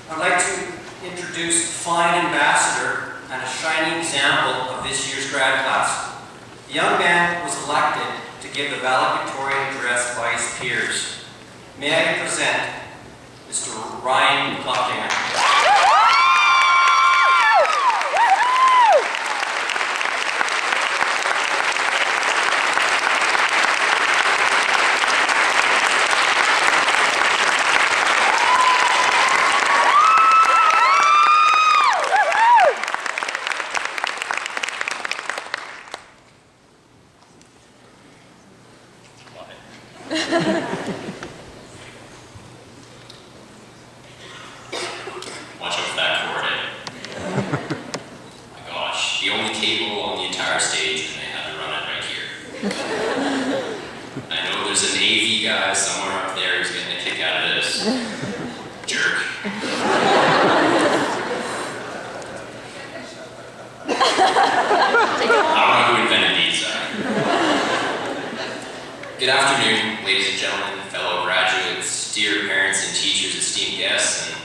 I'd like to introduce a fine ambassador and a shining example of this year's grad class. The young man was elected to give the valedictorian address by his peers. May I present Mr. Ryan Kluftinger. Watch out for that cord, eh? My gosh, the only cable on the entire stage, and they had to run it right here. I know there's an AV guy somewhere up there who's getting a kick out of this. Jerk. I don't know who invented these. Good afternoon, ladies and gentlemen, fellow graduates, dear parents and teachers, esteemed guests,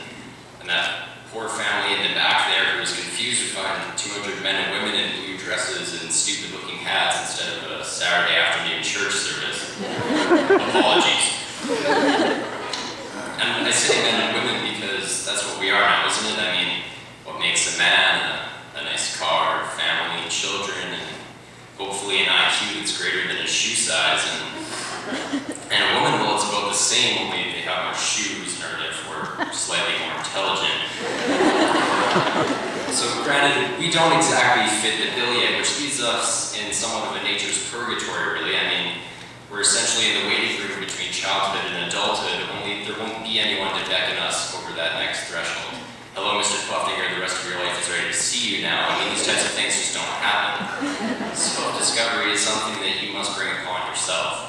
and that poor family in the back there who was confused to find 200 men and women in blue dresses and stupid-looking hats instead of a Saturday afternoon church service. Apologies. And I say men and women because that's what we are now, isn't it? I mean, what makes a man, a nice car, family, children, and hopefully an IQ that's greater than his shoe size, and a woman, well, it's about the same, only they have more shoes and are therefore slightly more intelligent. So granted, we don't exactly fit the bill yet, which leaves us in somewhat of a nature's purgatory, really. I mean, we're essentially in the waiting room between childhood and adulthood, only there won't be anyone to beckon us over that next threshold. Hello, Mr. Kluftinger, the rest of your life is ready to see you now. I mean, these types of things just don't happen. Self-discovery is something that you must bring upon yourself.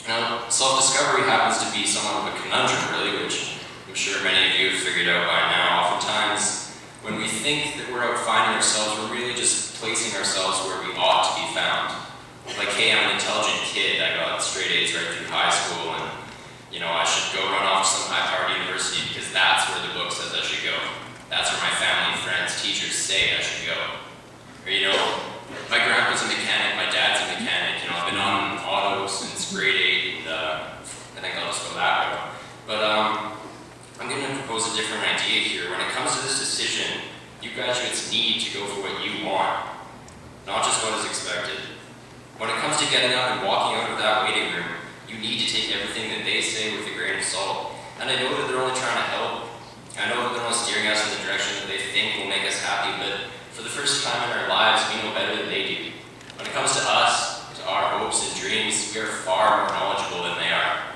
Now, self-discovery happens to be somewhat of a conundrum, really, which I'm sure many of you have figured out by now. Oftentimes, when we think that we're out finding ourselves, we're really just placing ourselves where we ought to be found. Like, hey, I'm an intelligent kid. I got straight A's right through high school, and, you know, I should go run off to some high-powered university because that's where the book says I should go. That's where my family, friends, teachers say I should go. Or, you know, my grandpa's a mechanic, my dad's a mechanic. You know, I've been on auto since grade 8, and I think I'll just go that route. But I'm going to propose a different idea here. When it comes to this decision, you graduates need to go for what you want, not just what is expected. When it comes to getting up and walking out of that waiting room, you need to take everything that they say with a grain of salt. And I know that they're only trying to help. I know that they're only steering us in the direction that they think will make us happy, but for the first time in our lives, we know better than they do. When it comes to us, to our hopes and dreams, we are far more knowledgeable than they are.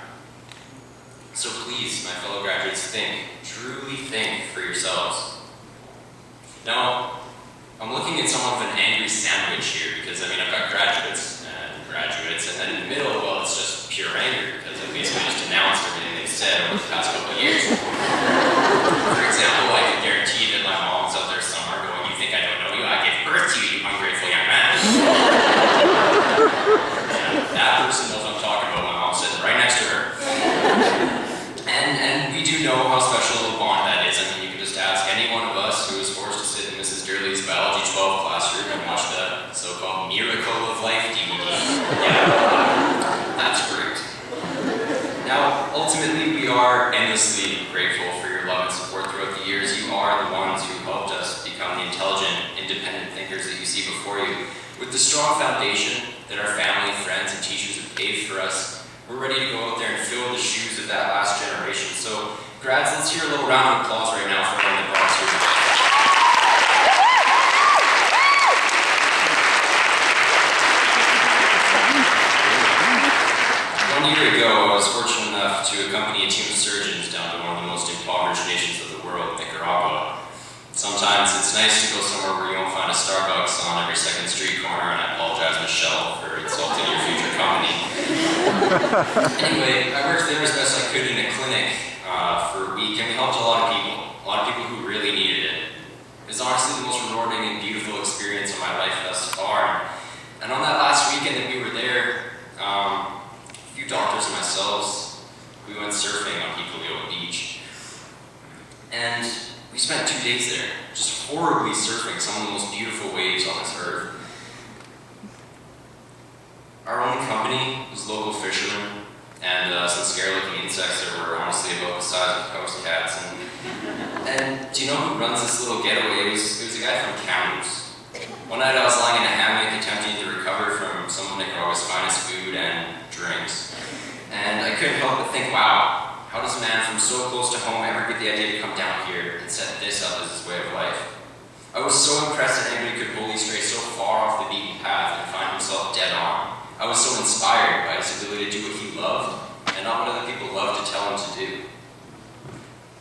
So please, my fellow graduates, think, truly think for yourselves. Now, I'm looking at somewhat of an angry sandwich here because, I mean, I've got graduates, and then in the middle, well, it's just pure anger because I basically just denounced everything they've said over the past couple of years. For example, I can guarantee that my mom's out there somewhere going, "You think I don't know you? I gave birth to you, you ungrateful young man." Yeah, that person knows what I'm talking about. My mom's sitting right next to her. And we do know how special a bond that is. I mean, you can just ask any one of us who was forced to sit in Mrs. Durley's Biology 12 classroom and watch the so-called Miracle of Life DVD. Yeah, that's great. Now, ultimately, we are endlessly grateful for your love and support throughout the years. You are the ones who helped us become the intelligent, independent thinkers that you see before you. With the strong foundation that our family, friends, and teachers have paved for us, we're ready to go out there and fill the shoes of that last generation. So, grads, let's hear a little round of applause right now for everyone that brought us here. 1 year ago, I was fortunate enough to accompany a team of surgeons down to one of the most impoverished nations of the world, Nicaragua. Sometimes it's nice to go somewhere where you won't find a Starbucks on every second street corner, and I apologize, Michelle, for insulting your future company. Anyway, I worked there as best I could in a clinic for a week, and we helped a lot of people who really needed it. It was honestly the most rewarding and beautiful experience of my life thus far. And on that last weekend that we were there, a few doctors and myself, we went surfing on Picoleo Beach. And spent 2 days there, just horribly surfing some of the most beautiful waves on this earth. Our only company was local fishermen, and some scary-looking insects that were honestly about the size of coast cats. And do you know who runs this little getaway? It was a guy from Kamloops. One night I was lying in a hammock attempting to recover from some of Nicaragua's finest food and drinks. And I couldn't help but think, wow, how does a man from so close to home ever get the idea to come down here and set this up as his way of life? I was so impressed that anybody could boldly stray so far off the beaten path and find himself dead on. I was so inspired by his ability to do what he loved and not what other people loved to tell him to do.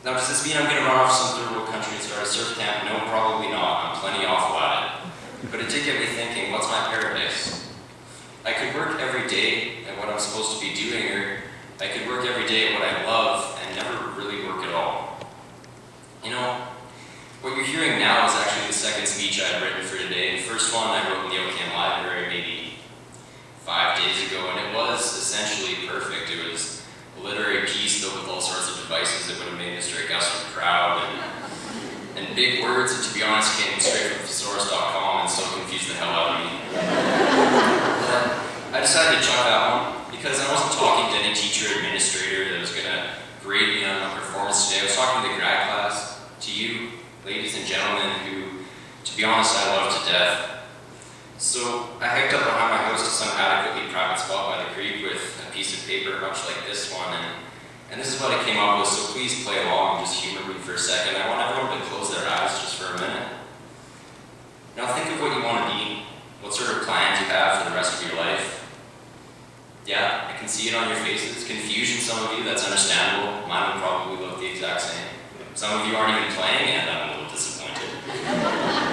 Now, does this mean I'm going to run off to some third world country and start a surf camp? No, probably not. I'm plenty awful at it. But it did get me thinking, what's my paradise? I could work every day at what I'm supposed to be doing, or I could work every day at what I love and never really work at all. You know, what you're hearing now is actually the second speech I had written for today. The first one I wrote in the OCAM library maybe 5 days ago, and it was essentially perfect. It was a literary piece filled with all sorts of devices that would have made Mr. Augustine proud, and big words that, to be honest, came straight from thesaurus.com and so confused the hell out of me. But I decided to chuck that one because I wasn't talking to any teacher or administrator that was going to grade me on my performance today. I was talking to the grad class, to you, ladies and gentlemen, who, to be honest, I love to death. So I hiked up behind my house to some adequately private spot by the creek with a piece of paper much like this one, and this is what I came up with, so please play along and just humor me for a second. I want everyone to close their eyes just for a minute. Now think of what you want to be, what sort of plans you have for the rest of your life. Yeah, I can see it on your faces. Confusion, some of you, that's understandable. Mine would probably look the exact same. Some of you aren't even playing, and I'm a little disappointed.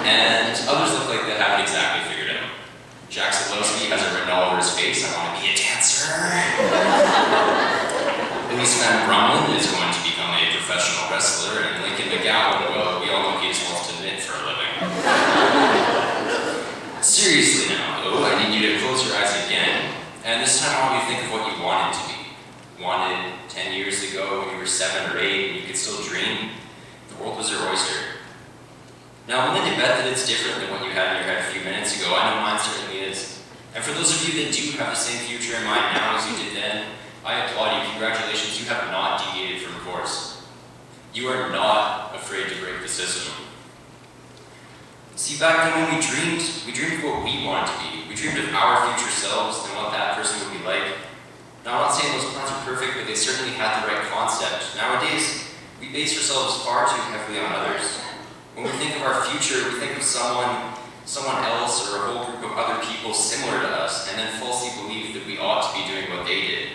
And others look like they haven't exactly figured out. Jack Solowski has it written all over his face, I want to be a dancer. Louis Van Brumlin is going to become a professional wrestler, and Lincoln McGowan, well, we all know he just wants to knit for a living. Seriously now, though, I need you to close your eyes again, and this time I want you to think of what you wanted to be. Wanted 10 years ago when you were 7 or 8 and you could still dream. The world was your oyster. Now, I'm willing to bet that it's different than what you had in your head a few minutes ago. I know mine certainly is. And for those of you that do have the same future in mind now as you did then, I applaud you. Congratulations, you have not deviated from course. You are not afraid to break the system. See, back then when we dreamed of what we wanted to be. We dreamed of our future selves and what that person would be like. Now, I'm not saying those plans are perfect, but they certainly had the right concept. Nowadays, we base ourselves far too heavily on others. When we think of our future, we think of someone else or a whole group of other people similar to us, and then falsely believe that we ought to be doing what they did.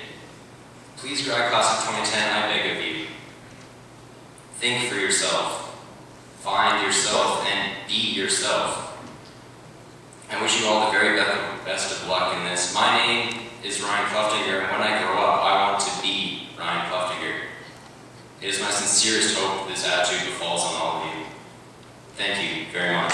Please, grad class of 2010, I beg of you, think for yourself, find yourself, and be yourself. I wish you all the very best of luck in this. My name is Ryan Kluftinger, and when I grow up, I want to be Ryan Kluftinger. It is my sincerest hope that this attitude befalls on all of you. Thank you very much.